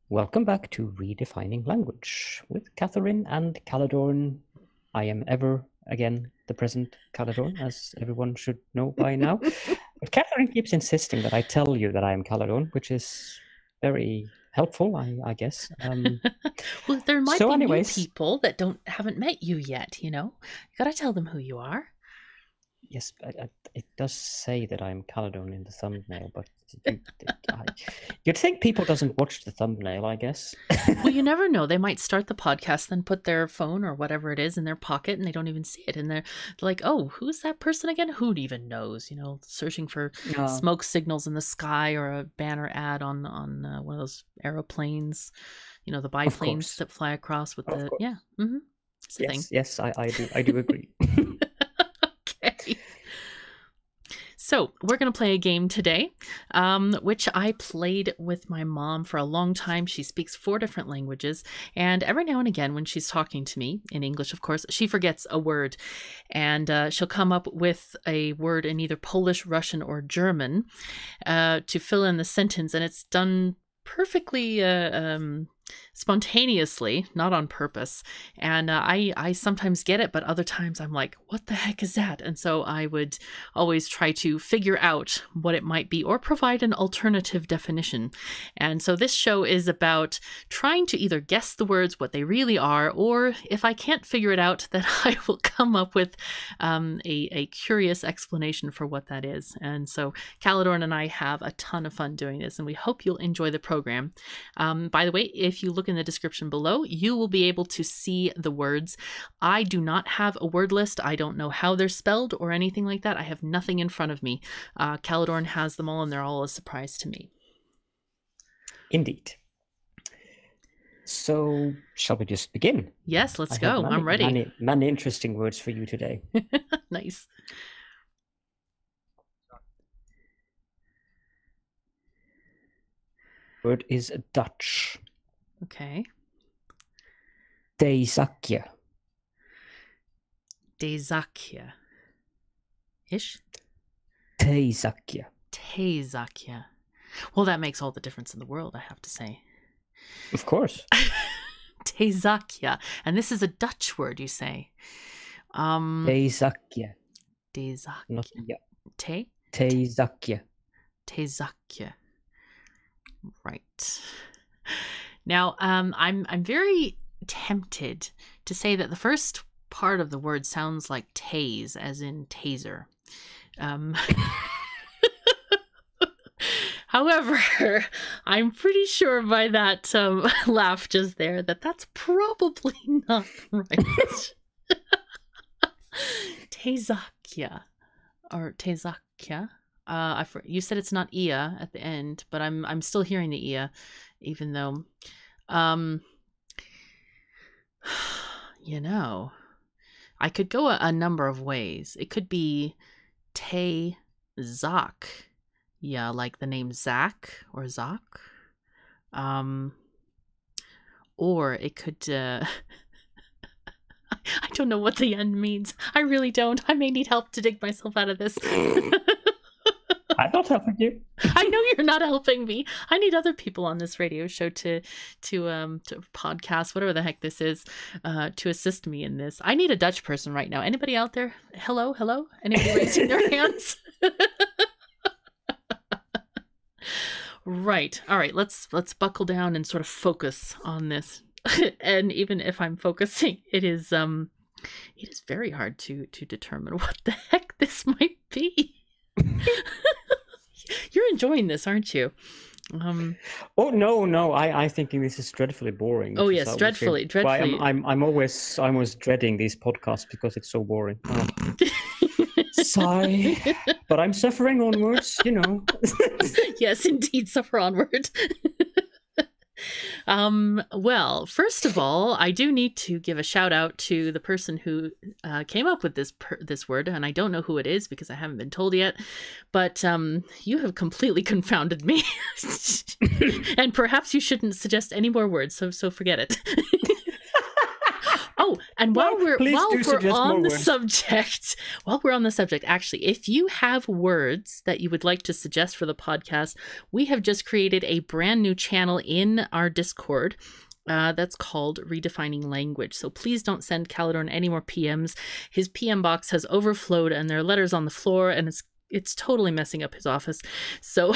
Welcome back to Redefining Language with Katherine and Caledorn. I am ever again the present Caledorn, as everyone should know by now. But Katherine keeps insisting that I tell you that I am Caledorn, which is very helpful, I guess. Well, there might So be anyways- new people that haven't met you yet, you know? You gotta tell them who you are. Yes, it does say that I'm Caledorn in the thumbnail, but you'd think people doesn't watch the thumbnail, I guess. Well, you never know. They might start the podcast, then put their phone or whatever it is in their pocket, and they don't even see it. And they're like, oh, who's that person again? Who even knows? You know, searching for smoke signals in the sky or a banner ad on one of those aeroplanes, you know, the biplanes that fly across with the... Yeah. Mm-hmm. It's a thing. Yes, I do agree. Okay. So we're going to play a game today, which I played with my mom for a long time. She speaks 4 different languages, and every now and again when she's talking to me, in English of course, she forgets a word, and she'll come up with a word in either Polish, Russian, or German to fill in the sentence, and it's done perfectly spontaneously, not on purpose. And I sometimes get it, but other times I'm like, what the heck is that? And so I would always try to figure out what it might be or provide an alternative definition. And so this show is about trying to either guess the words, what they really are, or if I can't figure it out, then I will come up with a curious explanation for what that is. And so Caledorn and I have a ton of fun doing this, and we hope you'll enjoy the program. By the way, if you look in the description below, you will be able to see the words. I do not have a word list. I don't know how they're spelled or anything like that. I have nothing in front of me. Caledorn has them all, and they're all a surprise to me. Indeed. So, shall we just begin? Yes, let's go. I'm ready. Many interesting words for you today. Nice. Word is Dutch. Okay. Theezakje. Theezakje. Ish? Theezakje. Theezakje. Well, that makes all the difference in the world, I have to say. Of course. Theezakje. And this is a Dutch word, you say? Theezakje. Theezakje. Not ja. Theezakje. Theezakje. Right. Now, I'm very tempted to say that the first part of the word sounds like tase, as in taser. However, I'm pretty sure by that laugh just there that that's probably not right. Theezakje or Theezakje. You said it's not ia at the end, but I'm still hearing the ia, even though, you know, I could go a number of ways. It could be Theezak, yeah, like the name Zach or Zach, or it could. I don't know what the end means. I really don't. I may need help to dig myself out of this. I'm not helping you. I know you're not helping me. I need other people on this radio show to podcast, whatever the heck this is, to assist me in this. I need a Dutch person right now. Anybody out there? Hello? Anybody raising their hands? Right. All right. Let's buckle down and sort of focus on this. And even if I'm focusing, it is very hard to determine what the heck this might be. You're enjoying this, aren't you? Oh no! I think this is dreadfully boring. Oh yes, dreadfully. I'm always dreading these podcasts because it's so boring. Oh. Sigh, but I'm suffering onwards. You know. Yes, indeed, suffer onward. Well, first of all, I do need to give a shout out to the person who came up with this word, and I don't know who it is because I haven't been told yet, but you have completely confounded me. And perhaps you shouldn't suggest any more words, so forget it. Oh, and while we're on the words. subject, actually, if you have words that you would like to suggest for the podcast, we have just created a brand new channel in our Discord. That's called Redefining Language. So please don't send Caledorn any more PMs. His PM box has overflowed and there are letters on the floor and it's totally messing up his office. So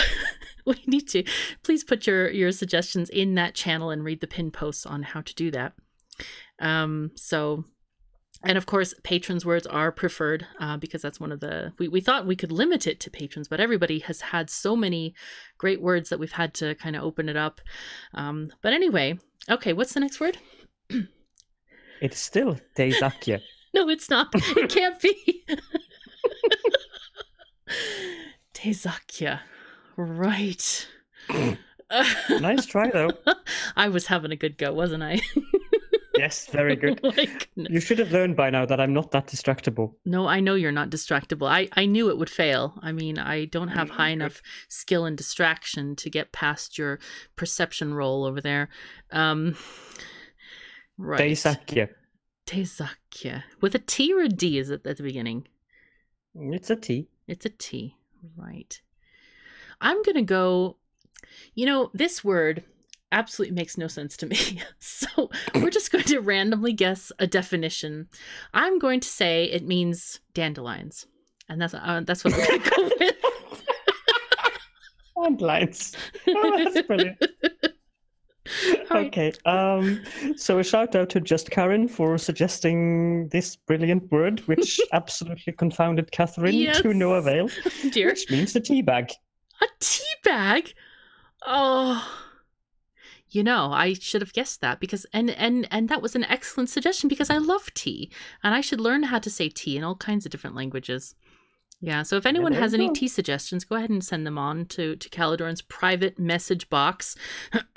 we need to please put your suggestions in that channel and read the pin posts on how to do that. And of course, patrons' words are preferred because that's one of the... We thought we could limit it to patrons, but everybody has had so many great words that we've had to kind of open it up. But anyway, okay, what's the next word? It's still Theezakje. No, it's not. It can't be. Theezakje. Right. Nice try, though. I was having a good go, wasn't I? Yes, very good. Oh my goodness. You should have learned by now that I'm not that distractible. No, I know you're not distractible. I knew it would fail. I mean, I don't have high enough skill and distraction to get past your perception roll over there. Right. Theezakje. Theezakje. With a T or a D is it at the beginning? It's a T. It's a T. Right. I'm going to go... this word absolutely makes no sense to me. So we're just going to randomly guess a definition. I'm going to say it means dandelions. And that's what I'm going to go with. Dandelions. Oh, that's brilliant. Okay. So a shout out to JustKarin for suggesting this brilliant word, which absolutely confounded Katherine to no avail. Dear. Which means a teabag. A teabag? Oh... I should have guessed that because and that was an excellent suggestion because I love tea and I should learn how to say tea in all kinds of different languages. Yeah, so if anyone has any tea suggestions, go ahead and send them on to Caledorn's private message box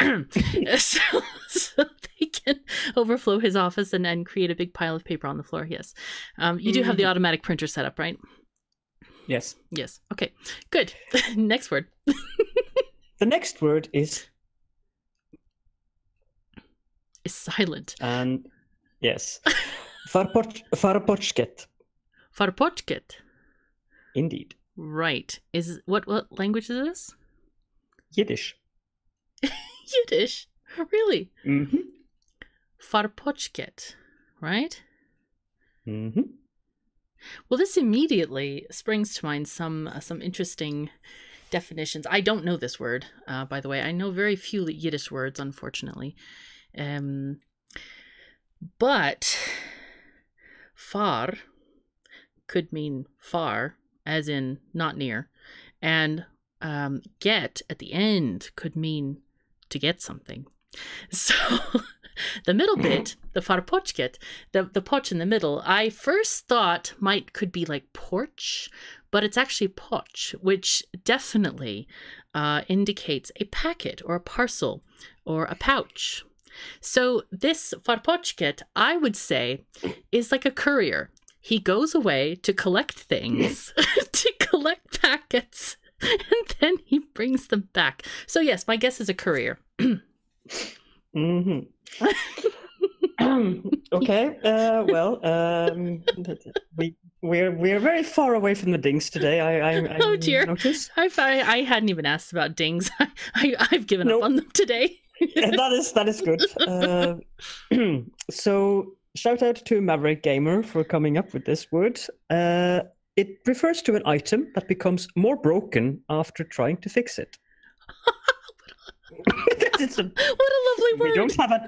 so they can overflow his office and create a big pile of paper on the floor. Yes. You do have the automatic printer set up, right? Yes. Yes. Okay, good. Next word. The next word is silent. And yes. Farpotshket. Farpotshket. Indeed. Right. What language is this? Yiddish. Yiddish? Really? Mm-hmm. Farpotshket, right? Mm-hmm. Well, this immediately springs to mind some interesting definitions. I don't know this word, by the way. I know very few Yiddish words, unfortunately. But far could mean far, as in not near, and get at the end could mean to get something. So the middle bit, the farpotshket, the poch in the middle, I first thought could be like porch, but it's actually poch, which definitely indicates a packet or a parcel or a pouch. So this farpotshket, I would say, is like a courier. He goes away to collect things, to collect packets, and then he brings them back. So yes, my guess is a courier. Mm-hmm. Okay. We're very far away from the dings today. I oh dear! Notice. I hadn't even asked about dings. I've given up on them today. That is good. So shout out to MavericGamer for coming up with this word. It refers to an item that becomes more broken after trying to fix it. What a lovely word. We don't have it.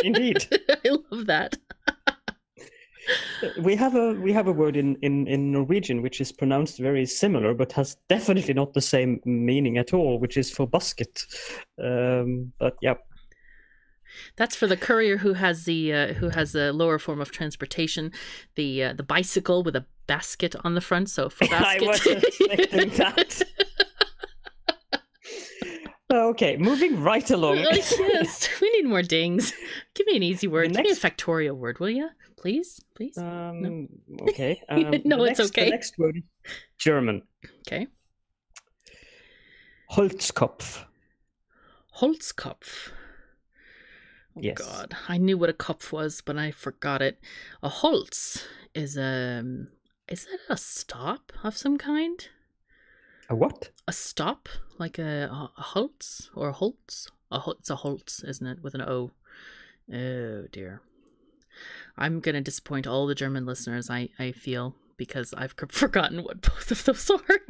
Indeed. I love that. We have a word in Norwegian which is pronounced very similar, but has definitely not the same meaning at all, which is for basket. But yeah, that's for the courier who has a lower form of transportation, the bicycle with a basket on the front. So for basket. I wasn't expecting that. Okay, moving right along. Yes, we need more dings. Give me an easy word. Give me a factorial word, will you? Please? No? Okay. No, it's okay. The next word is German. Okay. Holzkopf. Holzkopf. Oh Yes. God, I knew what a Kopf was, but I forgot it. A Holz is is that a stop of some kind? A what? A stop, like a Holz or a Holz? It's a Holz, isn't it, with an O? Oh dear. I'm gonna disappoint all the German listeners, I feel, because I've forgotten what both of those are.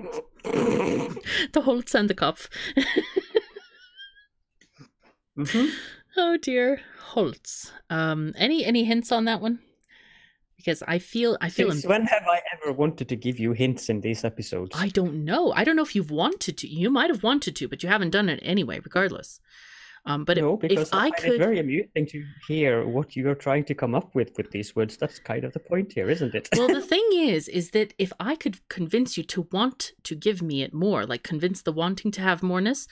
The Holz and the Kopf. Oh dear. Holz. Any hints on that one? Because I feel Since when have I ever wanted to give you hints in these episodes? I don't know. I don't know if you've wanted to. You might have wanted to, but you haven't done it anyway, regardless. But no, because if I find could, it very amusing to hear what you are trying to come up with these words. That's kind of the point here, isn't it? Well, the thing is that if I could convince you to want to give me it more, like convince the wanting to have moreness,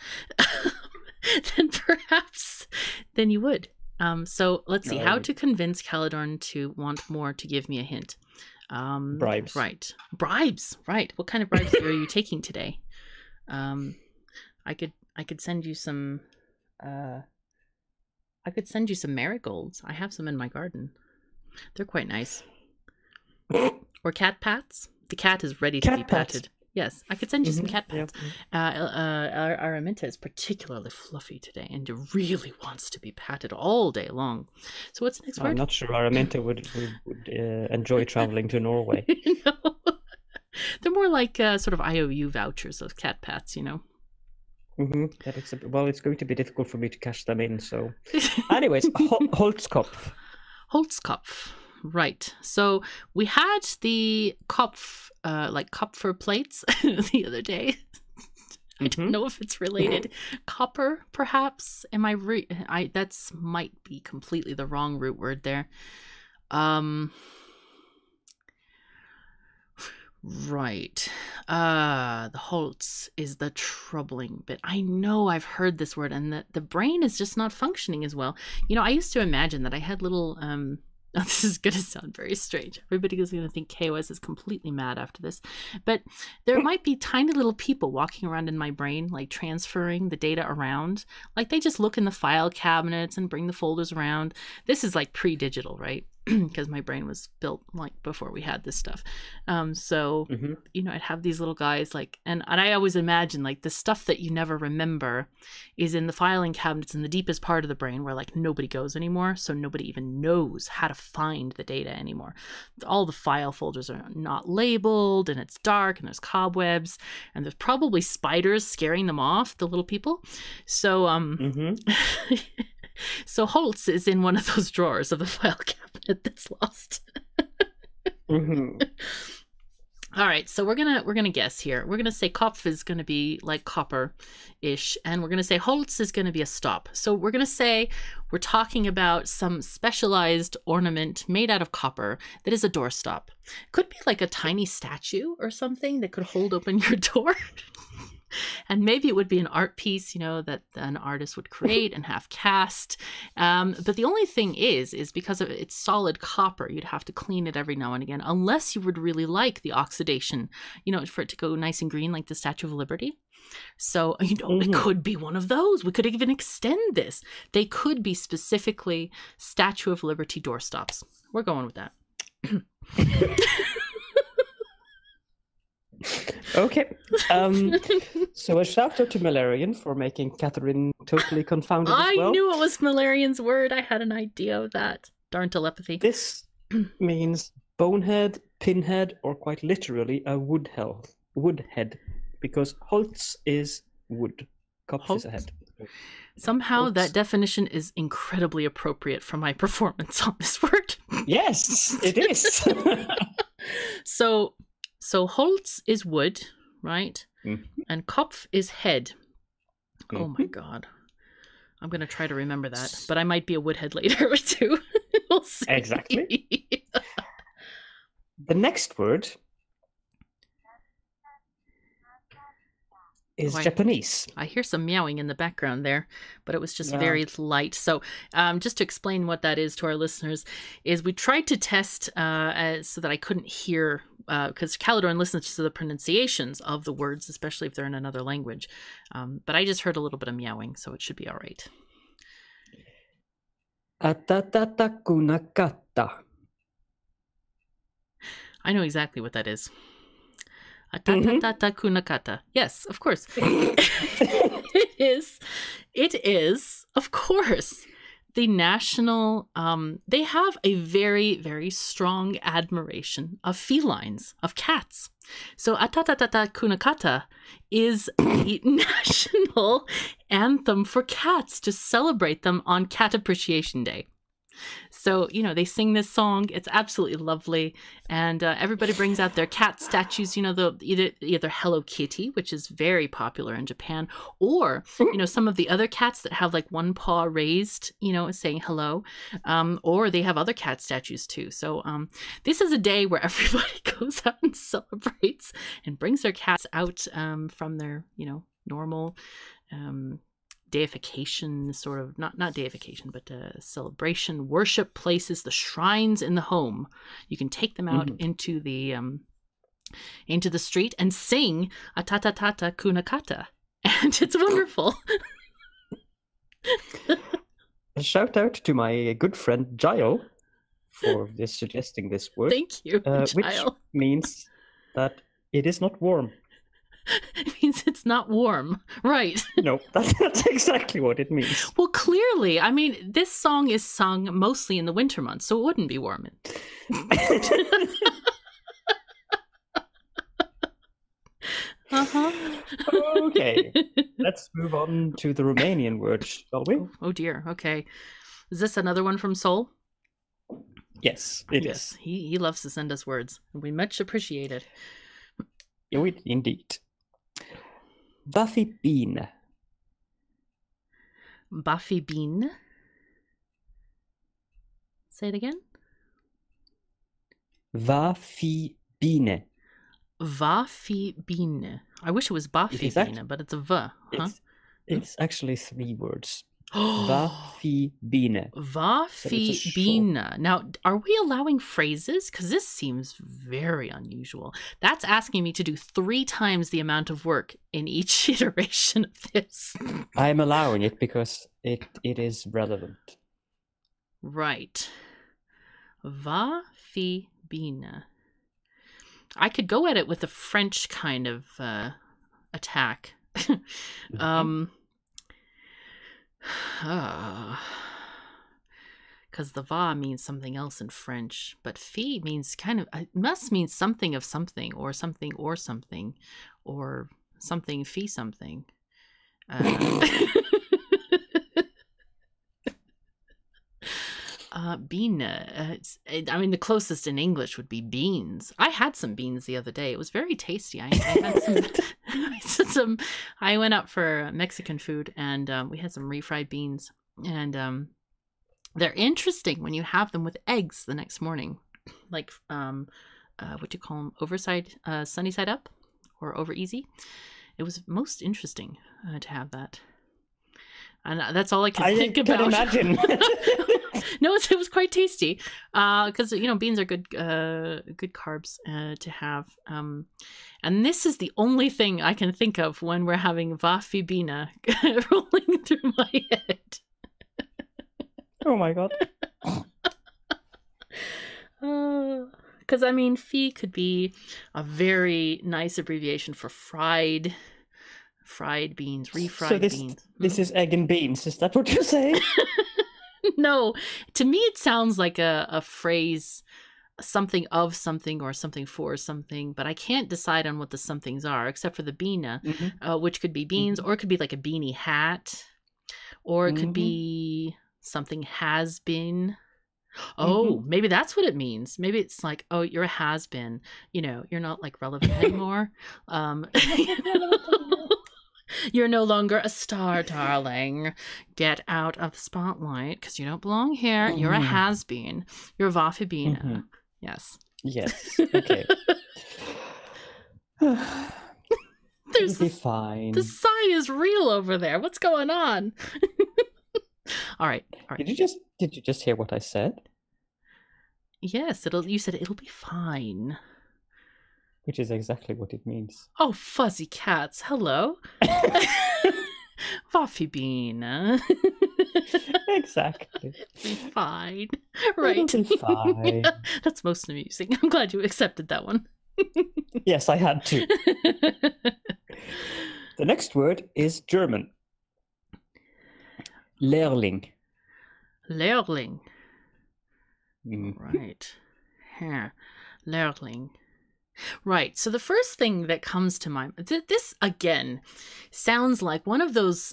then perhaps then you would. So let's see how to convince Caledorn to want more to give me a hint. Bribes. Right. Bribes. Right. What kind of bribes are you taking today? I could send you some marigolds. I have some in my garden. They're quite nice. Or cat pats. The cat is ready to be patted. Yes, I could send you some cat pats. Our Araminta is particularly fluffy today and really wants to be patted all day long. So what's the next word? I'm not sure Araminta would enjoy traveling to Norway. No. They're more like sort of IOU vouchers, those cat pats, you know. Well, it's going to be difficult for me to cash them in. So, anyways, Holzkopf. Holzkopf. Right. So we had the Kopf, like Kopfer plates the other day. I don't know if it's related. Copper, perhaps. Am I that's might be completely the wrong root word there. Right. The Holz is the troubling bit. I know I've heard this word, and the brain is just not functioning as well. You know, I used to imagine that I had little now, this is going to sound very strange. Everybody is going to think KOS is completely mad after this. But there might be tiny little people walking around in my brain, like transferring the data around. Like they just look in the file cabinets and bring the folders around. This is like pre-digital, right? Because my brain was built like before we had this stuff. So, you know, I'd have these little guys like, and I always imagine like the stuff that you never remember is in the filing cabinets in the deepest part of the brain where like nobody goes anymore. So nobody even knows how to find the data anymore. All the file folders are not labeled and it's dark and there's cobwebs and there's probably spiders scaring them off, the little people. So, so Holz is in one of those drawers of the file cabinet that's lost. All right, so we're gonna guess here. We're gonna say Kopf is gonna be like copper-ish, and we're gonna say Holz is gonna be a stop. So we're gonna say we're talking about some specialized ornament made out of copper that is a doorstop. Could be like a tiny statue or something that could hold open your door. And maybe it would be an art piece, you know, that an artist would create and have cast. But the only thing is because of its solid copper, you'd have to clean it every now and again, unless you would really like the oxidation, you know, for it to go nice and green like the Statue of Liberty. So, you know, it could be one of those. We could even extend this. They could be specifically Statue of Liberty doorstops. We're going with that. Okay. So a shout out to Melerion for making Katherine totally confounded as well. I knew it was Melerion's word. I had an idea of that. Darn telepathy. This means bonehead, pinhead, or quite literally a woodhead, because Holz is wood. Kopf is a head. Somehow Holz. That definition is incredibly appropriate for my performance on this word. Yes, it is. So Holz is wood, right? And Kopf is head. Oh my god. I'm going to try to remember that, but I might be a woodhead later too. We'll see. Exactly. The next word is Japanese. I hear some meowing in the background there, but it was just very light. So just to explain what that is to our listeners, is we tried to test so that I couldn't hear, because Caledorn listens to the pronunciations of the words, especially if they're in another language. But I just heard a little bit of meowing, so it should be all right. Atatakakunnakatta. I know exactly what that is. Atatakakunnakatta. Yes, of course. It is, of course, the national, they have a very, very strong admiration of felines, of cats. So Atatakakunnakatta is the national anthem for cats to celebrate them on Cat Appreciation Day. So, you know, they sing this song. It's absolutely lovely. And everybody brings out their cat statues, you know, either Hello Kitty, which is very popular in Japan, or, you know, some of the other cats that have like one paw raised, you know, saying hello, or they have other cat statues too. So this is a day where everybody goes out and celebrates and brings their cats out from their, you know, normal deification, sort of, not deification, but celebration, worship places, the shrines in the home. You can take them out into the street and sing Atatakakunnakatta, and it's wonderful. A shout out to my good friend Jaiel for suggesting this word. Thank you, which Jaiel. means that it is not warm. It means it's not warm. Right. No, that's exactly what it means. Well, clearly, I mean, this song is sung mostly in the winter months, so it wouldn't be warm. Okay, let's move on to the Romanian word, shall we? Oh dear, okay. Is this another one from Seoul? Yes, it is. He loves to send us words, and we much appreciate it. Indeed. Buffy bine. Buffy bine. Say it again. Buffy bine. Buffy bine. I wish it was Buffy bine, but it's a V. Huh? It's actually 3 words. Buffy bine. Buffy bine. Now, are we allowing phrases? Because this seems very unusual. That's asking me to do 3 times the amount of work in each iteration of this. I'm allowing it because it is relevant. Right. Buffy bine. I could go at it with a French kind of attack. Because the va means something else in French, but fi means it must mean something of something, or something or something, or something fi something. Bean. I mean, the closest in English would be beans. I had some beans the other day. It was very tasty. I had some. I went out for Mexican food, and we had some refried beans, and they're interesting when you have them with eggs the next morning, like what do you call them? Sunny side up, or over easy. It was most interesting to have that, and that's all I can think about. I can imagine. No, it was quite tasty because you know, beans are good carbs to have, and this is the only thing I can think of when we're having Buffy bine rolling through my head. Oh my god. Because I mean, fi could be a very nice abbreviation for fried beans, refried beans. This is egg and beans. Is that what you're saying? No, to me it sounds like a phrase, something of something or something for something, but I can't decide on what the somethings are except for the bine, which could be beans, or it could be like a beanie hat, or it could be something has been. Oh, maybe that's what it means. Maybe it's like, oh, you're a has been. You know, you're not like relevant anymore. You're no longer a star, darling. Get out of the spotlight because you don't belong here. You're a has-been. You're a Buffy bine. Yes. Yes. Okay. There's It'll be fine. The sigh is real over there. What's going on? All right. Did you just hear what I said? Yes. You said it'll be fine. Which is exactly what it means. Oh, fuzzy cats. Hello. Buffy bine. Exactly. Be fine. Right. It'll be fine. That's most amusing. I'm glad you accepted that one. Yes, I had to. The next word is German. Lehrling. Lehrling. Mm. Right. Huh. Lehrling. Right. So the first thing that comes to mind, this again sounds like one of those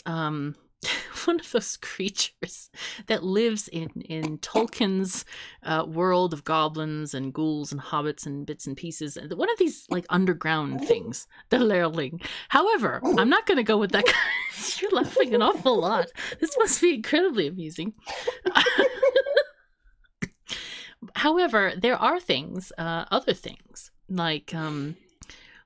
creatures that lives in Tolkien's world of goblins and ghouls and hobbits and bits and pieces. And one of these like underground things, the Lehrling. However, I'm not going to go with that. You're laughing an awful lot. This must be incredibly amusing. However, there are things, other things, like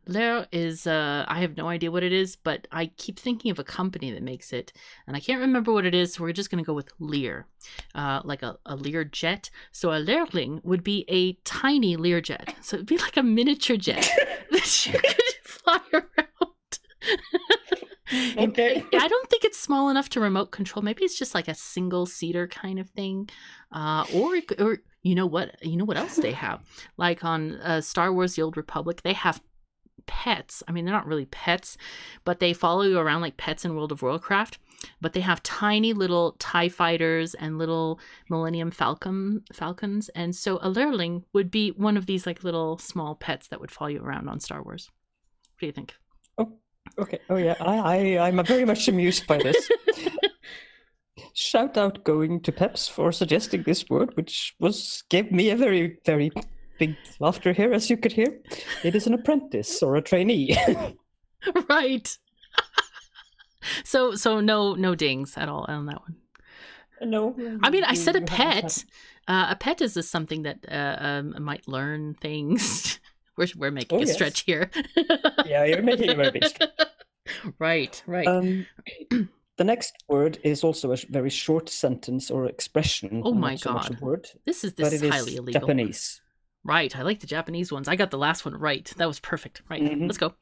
Lehr is, I have no idea what it is, but I keep thinking of a company that makes it, and I can't remember what it is, so we're just going to go with Lear, like a Lear jet. So a Lehrling would be a tiny Lear jet. So it'd be like a miniature jet that you could fly around. Okay. I don't think it's small enough to remote control. Maybe it's just like a single seater kind of thing, or you know what else they have? Like on Star Wars: The Old Republic, they have pets. I mean, they're not really pets, but they follow you around like pets in World of Warcraft. But they have tiny little TIE fighters and little Millennium Falcons, and so a Lehrling would be one of these like little small pets that would follow you around on Star Wars. What do you think? Oh, okay. Oh yeah, I'm very much amused by this. Shout out going to Peps for suggesting this word, which gave me a very, very big laughter here, as you could hear. It is an apprentice or a trainee. Right. So no dings at all on that one. No. I mean, I said a pet. A pet is just something that might learn things. We're making a stretch here. Yeah, you're making a very big stretch. Right. The next word is also a very short sentence or expression. Oh my not so much God. a word, This is highly illegal. Japanese. Right. I like the Japanese ones. I got the last one right. That was perfect. Right. Let's go.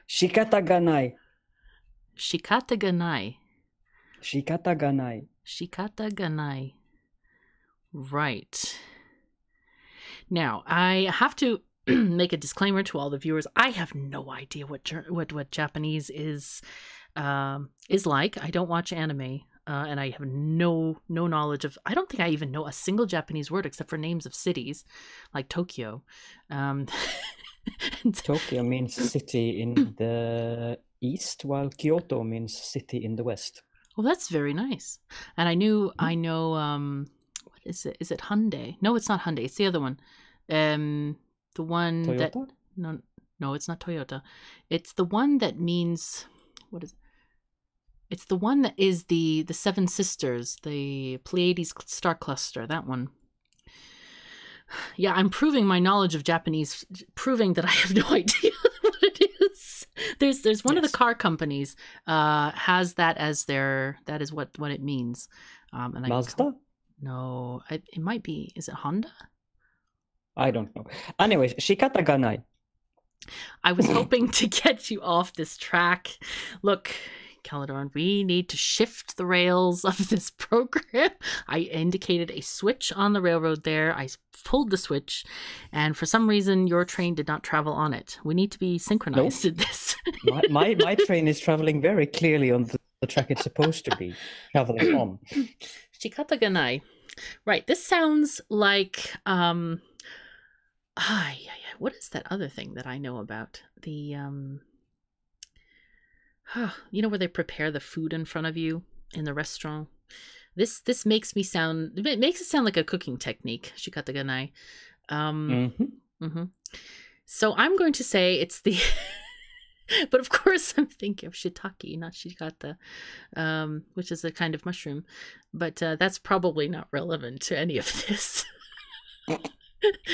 Shikata ga nai. Shikata ga nai. Shikata ga nai. Shikata ga nai. Right. Now, I have to make a disclaimer to all the viewers. I have no idea what Japanese is like. I don't watch anime, and I have no knowledge of. I don't think I even know a single Japanese word except for names of cities, like Tokyo. Tokyo means city in the east, while Kyoto means city in the west. Well, that's very nice. And I know. What is it? Is it Hyundai? No, it's not Hyundai. It's the other one. The one Toyota? that no, it's not Toyota. It's the one that means what is it? It's the one that is the Seven Sisters, the Pleiades star cluster, that one. Yeah, I'm proving my knowledge of Japanese, proving that I have no idea what it is. There's one of the car companies has that as that is what it means. And Mazda? No, it might be. Is it Honda? I don't know. Anyways, Shikata ga nai. I was hoping to get you off this track. Look, Caledorn, we need to shift the rails of this program. I indicated a switch on the railroad there. I pulled the switch, and for some reason, your train did not travel on it. We need to be synchronized in this. my train is traveling very clearly on the track it's supposed to be traveling on. Shikata ga nai. Right. This sounds like what is that other thing that I know about? The you know where they prepare the food in front of you in the restaurant? This makes it sound like a cooking technique, Shikata ga nai. So I'm going to say it's the but of course I'm thinking of shiitake, not shikata, which is a kind of mushroom. But that's probably not relevant to any of this.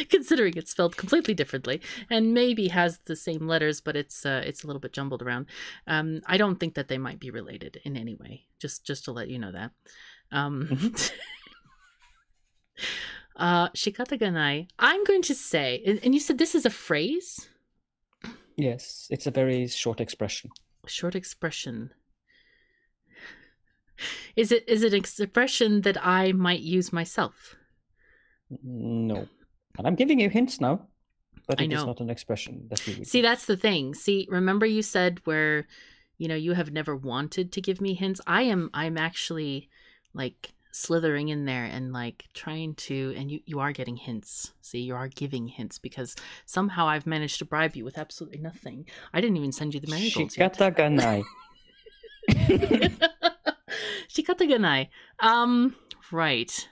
Considering it's spelled completely differently and maybe has the same letters, but it's a little bit jumbled around. I don't think that they might be related in any way. Just to let you know that. Shikata ga nai. I'm going to say, and you said this is a phrase? Yes, it's a very short expression. Short expression. Is it an expression that I might use myself? No. And I'm giving you hints now, but I it know. is not an expression that you would See, use. that's the thing. See, remember you said where, you have never wanted to give me hints? I'm actually like slithering in there and like trying to, and you are getting hints. See, you are giving hints because somehow I've managed to bribe you with absolutely nothing. I didn't even send you the marigolds yet. Shikata ganai. Shikata and I. Right.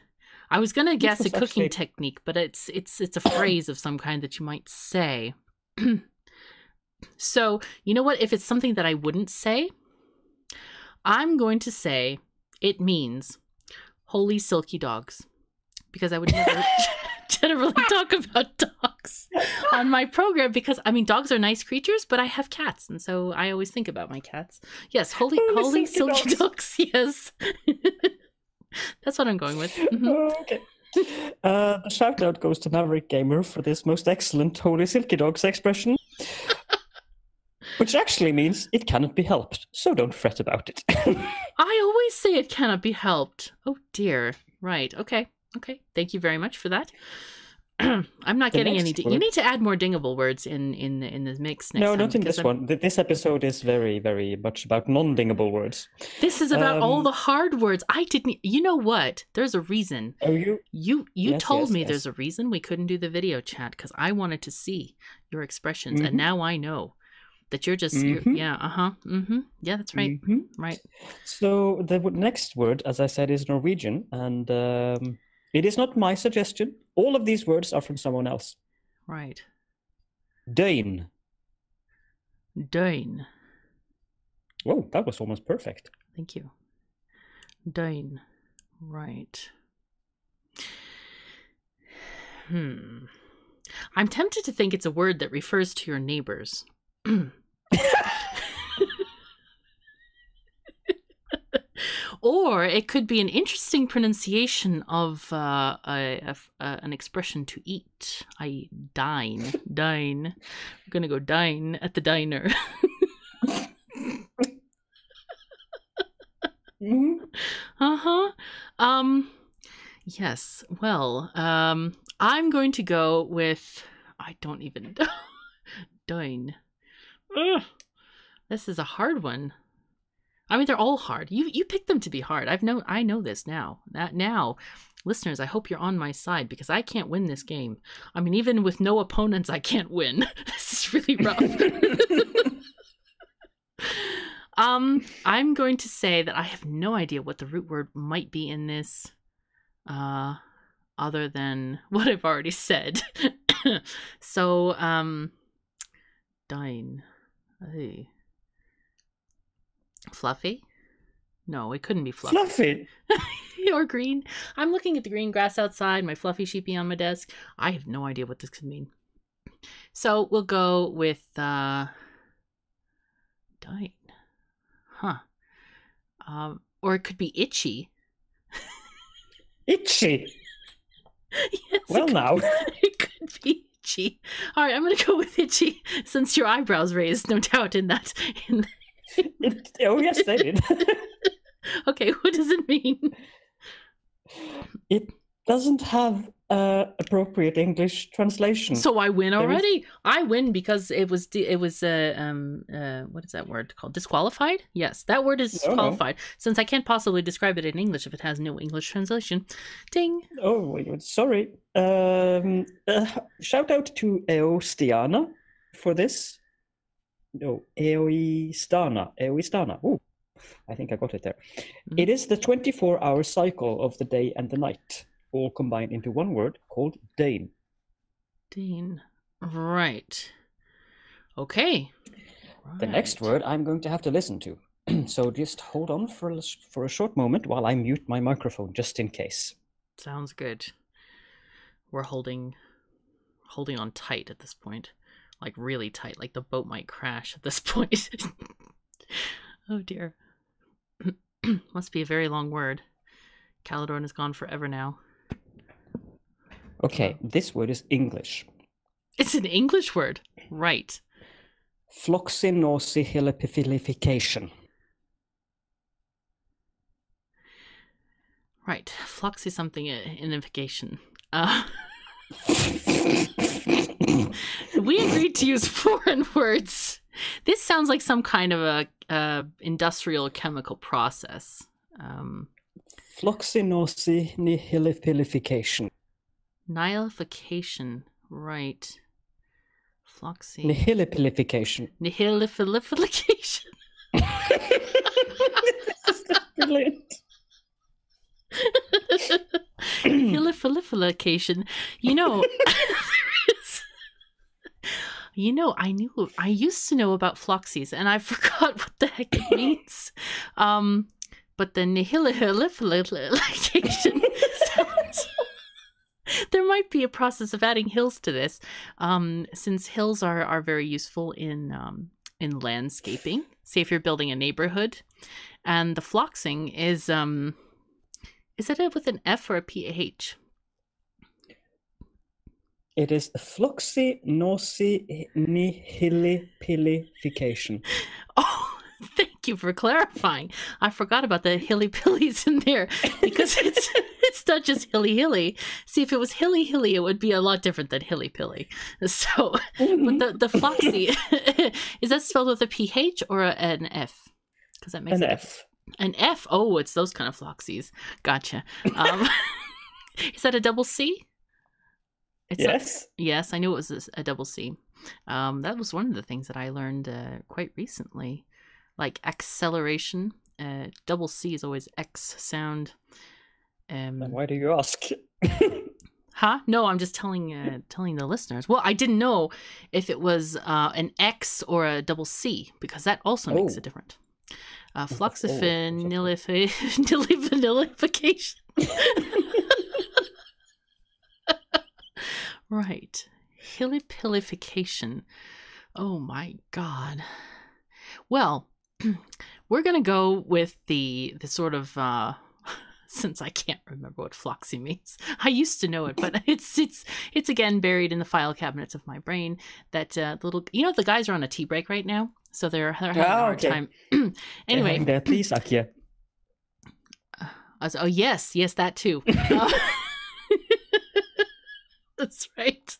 I was gonna guess a cooking actually... technique, but it's a phrase of some kind that you might say. So, you know what? If it's something that I wouldn't say, I'm going to say it means holy silky dogs. Because I would never generally talk about dogs on my program because, I mean, dogs are nice creatures, but I have cats. And so I always think about my cats. Yes, holy silky dogs. Yes. That's what I'm going with. Mm-hmm. Okay. The shout out goes to MavericGamer for this most excellent holy silky dogs expression. Which actually means it cannot be helped, so don't fret about it. I always say it cannot be helped. Oh dear. Right. Okay. Thank you very much for that. I'm not getting any. You need to add more dingable words in the mix next time. No, not in this one. This episode is very, very much about non-dingable words. This is about all the hard words. I didn't. You know what? There's a reason. Oh, you yes, told me yes. There's a reason we couldn't do the video chat because I wanted to see your expressions, and now I know that you're just yeah, yeah, that's right, right. So the next word, as I said, is Norwegian, and it is not my suggestion. All of these words are from someone else. Right. Døgn. Døgn. Whoa, that was almost perfect. Thank you. Døgn. Right. I'm tempted to think it's a word that refers to your neighbors. Or it could be an interesting pronunciation of an expression to eat. Dine. Dine. We're going to go dine at the diner. Yes. Well, I'm going to go with, I don't even know. Døgn. Ugh, this is a hard one. I mean, they're all hard. You picked them to be hard. I know this now. Now, listeners, I hope you're on my side because I can't win this game. I mean, even with no opponents, I can't win. This is really rough. I'm going to say that I have no idea what the root word might be in this, other than what I've already said. So, dine. Hey. Fluffy? No, it couldn't be fluffy. Fluffy? Or green. I'm looking at the green grass outside, my fluffy sheepy on my desk. I have no idea what this could mean. So we'll go with dine. Huh. Or it could be itchy. Itchy? Yes, well, now. It could be itchy. All right, I'm going to go with itchy since your eyebrows raised, no doubt, in that. Oh, yes, they did. Okay, what does it mean? It doesn't have appropriate English translation. So I win already. I win because it was what is that word called? Disqualified? Yes, that word is disqualified. No. Since I can't possibly describe it in English if it has no English translation. Ding. Oh, sorry. Shout out to Eostiana for this. No, Eoistana. Oh, I think I got it there. Mm-hmm. It is the 24-hour cycle of the day and the night, all combined into one word called døgn. Døgn. Right. Okay. The next word I'm going to have to listen to. So just hold on for a short moment while I mute my microphone, just in case. Sounds good. We're holding on tight at this point. Like really tight, like the boat might crash at this point. Oh dear. Must be a very long word. Caledorn is gone forever now. Okay, this word is English. It's an English word, right? Floccinaucinihilipilification. Right. Floxy something identification. We agreed to use foreign words. This sounds like some kind of a industrial chemical process. Floccinaucinihilipilification. Nihilification. Right. Floxy. Nihilipilification. Nihilification. Brilliant. Nihilification. You know, I used to know about floxies, and I forgot what the heck it means. But the nihilification sounds. There might be a process of adding hills to this, since hills are very useful in landscaping. Say if you're building a neighborhood, and the floxing is it with an F or a PH? It is Floccinaucinihilipilification. Oh, thank you for clarifying. I forgot about the hilly-pillies in there because it's not just hilly. See, if it was hilly, it would be a lot different than hilly-pilly. So, but the floxy, is that spelled with a PH or an F? Because that makes an F. An F. Oh, it's those kind of floxies. Gotcha. Is that a double C? Yes. Yes, I knew it was a double C. That was one of the things that I learned quite recently. Like acceleration. Double C is always X sound. Why do you ask? Huh? No, I'm just telling the listeners. Well, I didn't know if it was an X or a double C, because that also makes it different. Floccinaucinihilipilification. Right. Hilipilification. Oh my god. Well, we're going to go with the sort of since I can't remember what floxy means. I used to know it, but it's again buried in the file cabinets of my brain. That little, the guys are on a tea break right now, so they're having a hard time. Anyway, the Theezakje. Oh yes, that too. That's right.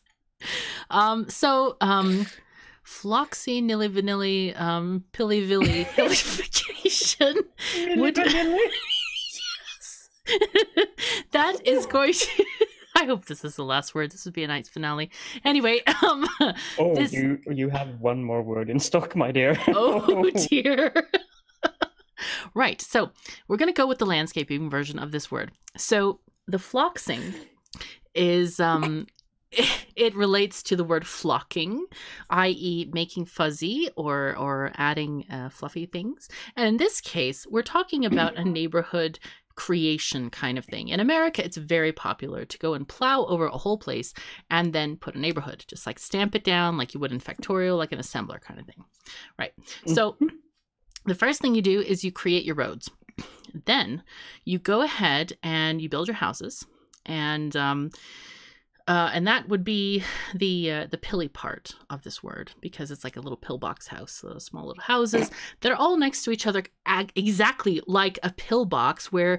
Floccinaucinihilipilification would that is going to. I hope this is the last word. This would be a nice finale. Anyway, you have one more word in stock, my dear. Oh dear. Right. So we're going to go with the landscaping version of this word. So the floxing is it relates to the word flocking, i.e. making fuzzy or adding fluffy things. And in this case, we're talking about a neighborhood creation kind of thing. In America, it's very popular to go and plow over a whole place and then put a neighborhood, just like stamp it down like you would in Factorial, like an assembler kind of thing. Right. So the first thing you do is you create your roads. Then you go ahead and you build your houses, and that would be the pilly part of this word, because it's like a little pillbox house, so small little houses that are all next to each other, exactly like a pillbox, where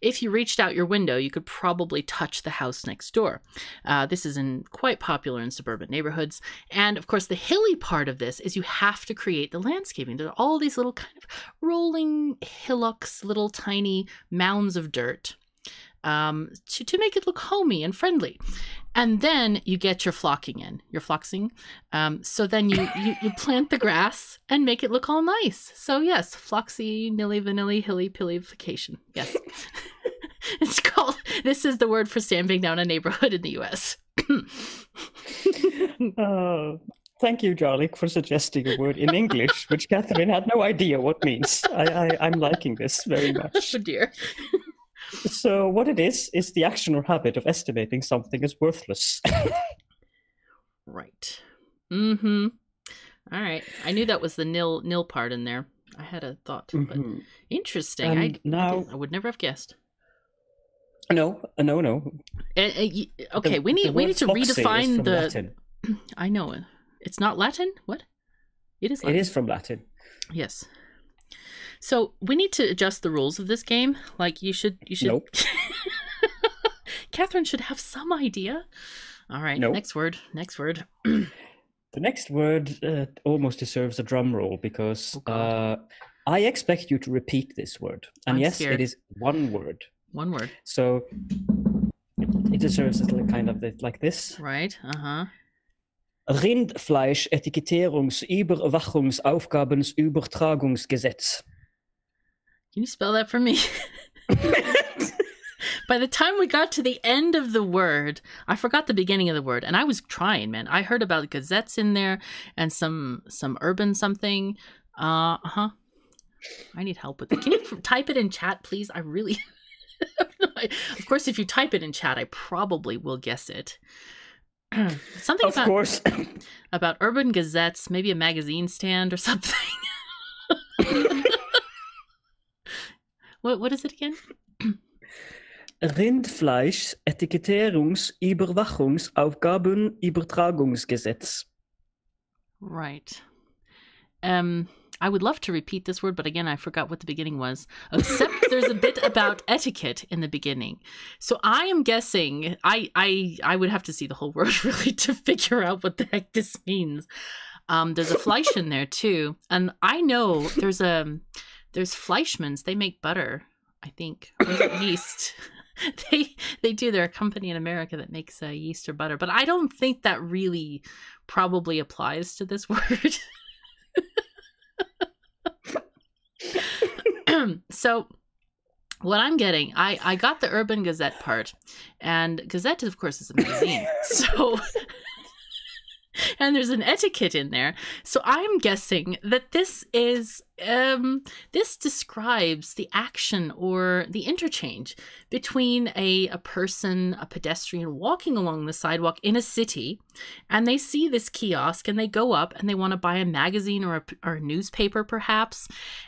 if you reached out your window, you could probably touch the house next door. This is quite popular in suburban neighborhoods. And of course, the hilly part of this is you have to create the landscaping. There are all these little kind of rolling hillocks, little tiny mounds of dirt, to make it look homey and friendly. And then you get your floxing. So then you plant the grass and make it look all nice. So yes, Floccinaucinihilipilification. Yes. It's called, this is the word for stamping down a neighborhood in the US. Thank you, Jaiel, for suggesting a word in English, which Katherine had no idea what means. I'm liking this very much. Oh dear. So what it is the action or habit of estimating something as worthless. Right. Mm-hmm. All right. I knew that was the nil part in there. I had a thought, but interesting. I would never have guessed. No. Okay, we need to redefine the Latin. I know it. It's not Latin? What? It is Latin. It is from Latin. Yes. So we need to adjust the rules of this game. Like you should. Nope. Catherine should have some idea. All right, Nope. next word. Next word. The next word almost deserves a drum roll because I expect you to repeat this word. And I'm yes, scared. it is one word. One word. So it deserves kind of like this. Right. Rindfleisch Etikettierungsüberwachungsaufgabensübertragungsgesetz. Can you spell that for me? By the time we got to the end of the word, I forgot the beginning of the word, and I was trying, man. I heard about gazettes in there and some urban something. I need help with it. Can you type it in chat, please? I really... Of course, if you type it in chat, I probably will guess it. Something of course. About urban gazettes, maybe a magazine stand or something. What is it again? Rindfleisch Etikettierungsüberwachungsaufgabenübertragungsgesetz. Right. I would love to repeat this word, but again, I forgot what the beginning was. Except there's a bit about etiquette in the beginning. So I am guessing, I would have to see the whole word really to figure out what the heck this means. There's a Fleisch in there too. And I know there's Fleischmann's, they make butter, I think. Or is it yeast? They do. They're a company in America that makes yeast or butter. But I don't think that really probably applies to this word. So what I'm getting, I got the Urban Gazette part, and Gazette, of course, is a magazine. So, and there's an etiquette in there. So I'm guessing that this is, this describes the action or the interchange between a person, a pedestrian walking along the sidewalk in a city, and they see this kiosk and they go up and they want to buy a magazine or a newspaper perhaps,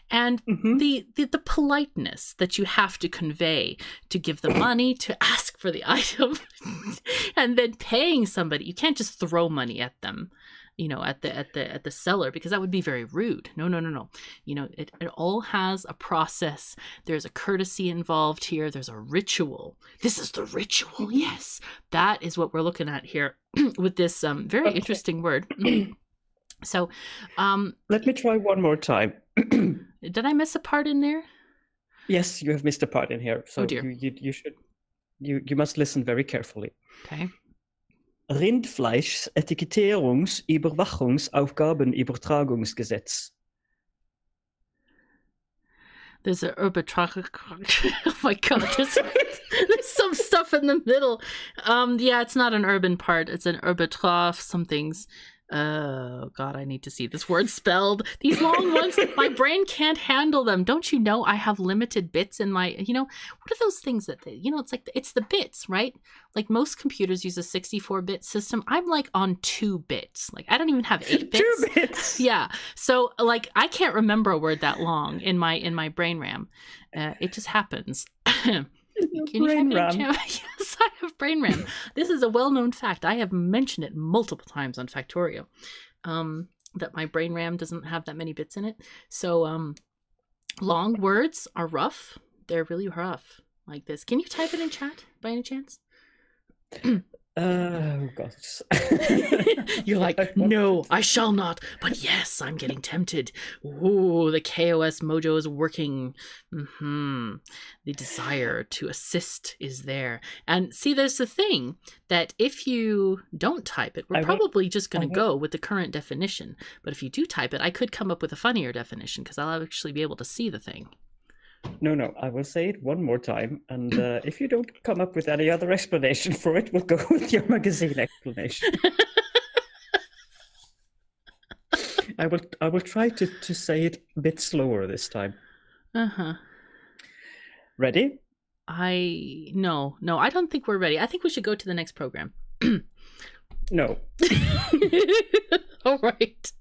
and the politeness that you have to convey to give the money, to ask for the item, and then paying somebody. You can't just throw money at them, you know, at the seller, because that would be very rude. No. You know, it all has a process. There's a courtesy involved here. There's a ritual. This is the ritual. Yes, that is what we're looking at here with this very interesting word. So, let me try one more time. Did I miss a part in there? Yes, you have missed a part in here. So oh dear. You must listen very carefully. Okay. Rindfleisch Etikettierungsüberwachungsaufgabenübertragungsgesetz. There's an oh my god, there's some stuff in the middle. Yeah, it's not an urban part, it's an urbatrof somethings. Oh god, I need to see this word spelled. These long ones, my brain can't handle them. Don't you know I have limited bits in my, you know, what are those things that they, you know, it's like, it's the bits, right? Like most computers use a 64-bit system. I'm like on 2 bits. Like I don't even have 8 bits. 2 bits. Yeah. So like I can't remember a word that long in my brain RAM. It just happens. Can brain you RAM. Yes, I have brain RAM. This is a well-known fact. I have mentioned it multiple times on Factorio, that my brain RAM doesn't have that many bits in it. So long words are rough. They're really rough like this. Can you type it in chat by any chance? Oh god. You're like, no, I shall not. But yes, I'm getting tempted. Ooh, the KOS mojo is working. The desire to assist is there. And see, there's the thing that if you don't type it, we're probably just going to go with the current definition. But if you do type it, I could come up with a funnier definition because I'll actually be able to see the thing. No, I will say it one more time, and if you don't come up with any other explanation for it, we'll go with your magazine explanation. I will try to say it a bit slower this time. Ready? No, I don't think we're ready. I think we should go to the next program. No. All right.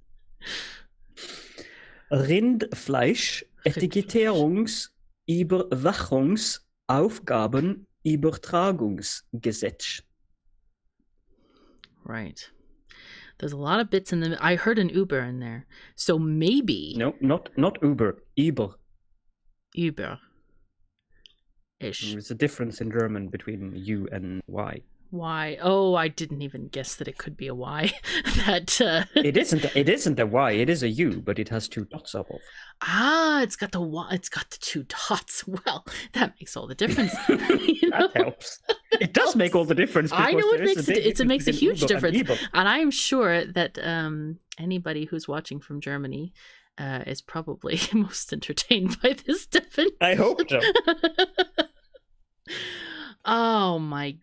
Rindfleisch Etikettierungsüberwachungsaufgabenübertragungsgesetz. Right. There's a lot of bits in the. I heard an Uber in there, so maybe. No, not Uber. Uber. Uber. Ish. There's a difference in German between U and Y. Y. Oh, I didn't even guess that it could be a Y. That It isn't a Y. It is a U, but it has 2 dots above. Ah, it's got the Y. It's got the 2 dots. Well, that makes all the difference. You know? That helps. It does make all the difference. I know it makes a huge difference, and I am sure that anybody who's watching from Germany is probably most entertained by this definition. I hope so. Oh my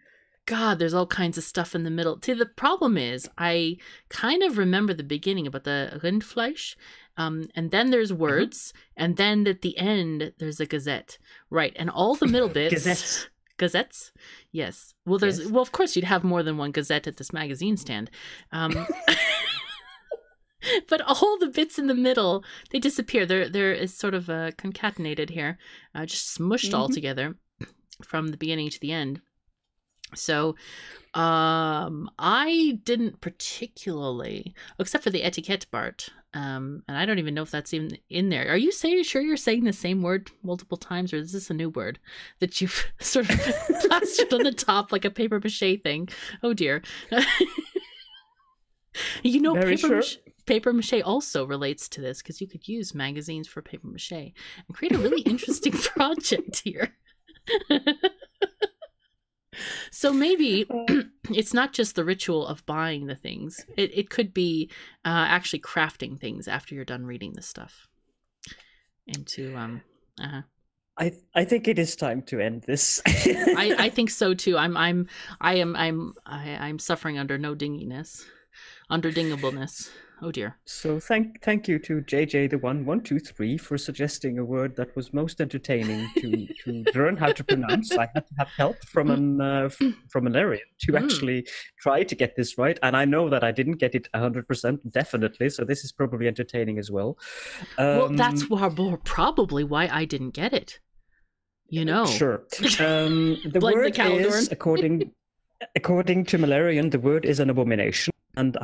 God, there's all kinds of stuff in the middle. See, the problem is I kind of remember the beginning about the Rindfleisch, and then there's words, and then at the end there's a gazette, right? And all the middle bits. Gazettes? Yes. Well, well, of course, you'd have more than one gazette at this magazine stand. But all the bits in the middle, they disappear. There is sort of concatenated here, just smushed all together from the beginning to the end. So I didn't particularly, except for the etiquette part, and I don't even know if that's even in there. Are you sure you're saying the same word multiple times, or is this a new word that you've sort of plastered on the top like a paper mache thing? Oh dear. You know, paper mache also relates to this, because you could use magazines for paper mache and create a really interesting project here. So maybe it's not just the ritual of buying the things. It could be actually crafting things after you're done reading this stuff. I think it is time to end this. I think so too. I'm suffering under no dinginess, under dingableness. Oh dear. So thank you to JJ the 1123 for suggesting a word that was most entertaining to learn how to pronounce. I had to have help from Melerion to actually try to get this right, and I know that I didn't get it 100% definitely. So this is probably entertaining as well. Well, that's probably why I didn't get it. You know. Sure. The word is according to Melerion, the word is an abomination, and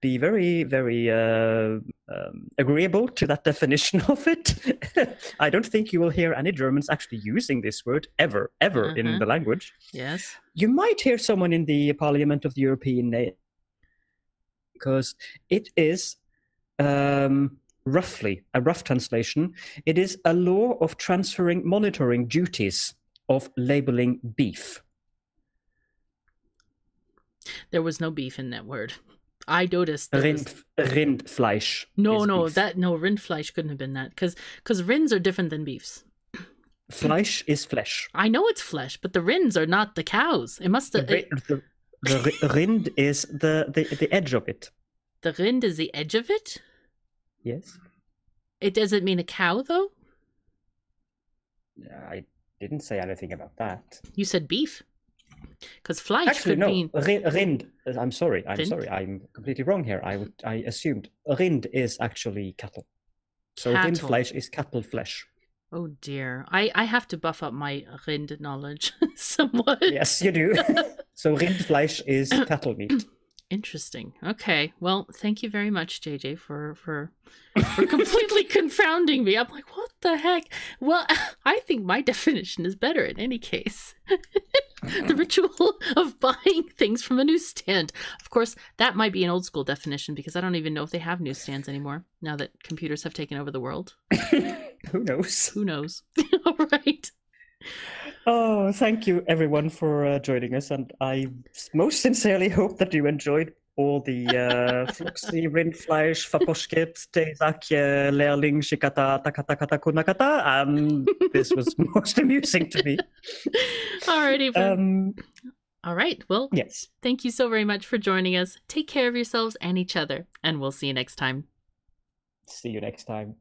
be very, very agreeable to that definition of it. I don't think you will hear any Germans actually using this word ever in the language. Yes. You might hear someone in the Parliament of the European Union, because it is roughly, a rough translation, it is a law of transferring monitoring duties of labeling beef. There was no beef in that word. I noticed Rindfleisch. Rindfleisch couldn't have been that, because rinds are different than beefs. Fleisch is flesh. I know it's flesh, but the rinds are not the cows. It must have. The rind is the edge of it. The rind is the edge of it? Yes. It doesn't mean a cow, though? I didn't say anything about that. You said beef. Because Fleisch actually, could mean... Rind. I'm sorry. I'm completely wrong here. I assumed Rind is actually cattle. So Rindfleisch is cattle flesh. Oh dear. I have to buff up my Rind knowledge somewhat. Yes, you do. So Rindfleisch is cattle meat. Interesting. Okay. Well, thank you very much, JJ, for completely confounding me. I'm like, what the heck? Well, I think my definition is better in any case. The ritual of buying things from a newsstand. Of course, that might be an old school definition, because I don't even know if they have newsstands anymore now that computers have taken over the world. Who knows? Who knows? All right. Oh, thank you everyone for joining us, and I most sincerely hope that you enjoyed all the Floxi, Rindfleisch, Farpotshket, Theezakje, Lehrling, Shikata, Atatakakunnakatta. This was most amusing to me. Alrighty. All right. Well, yes. Thank you so very much for joining us. Take care of yourselves and each other, and we'll see you next time. See you next time.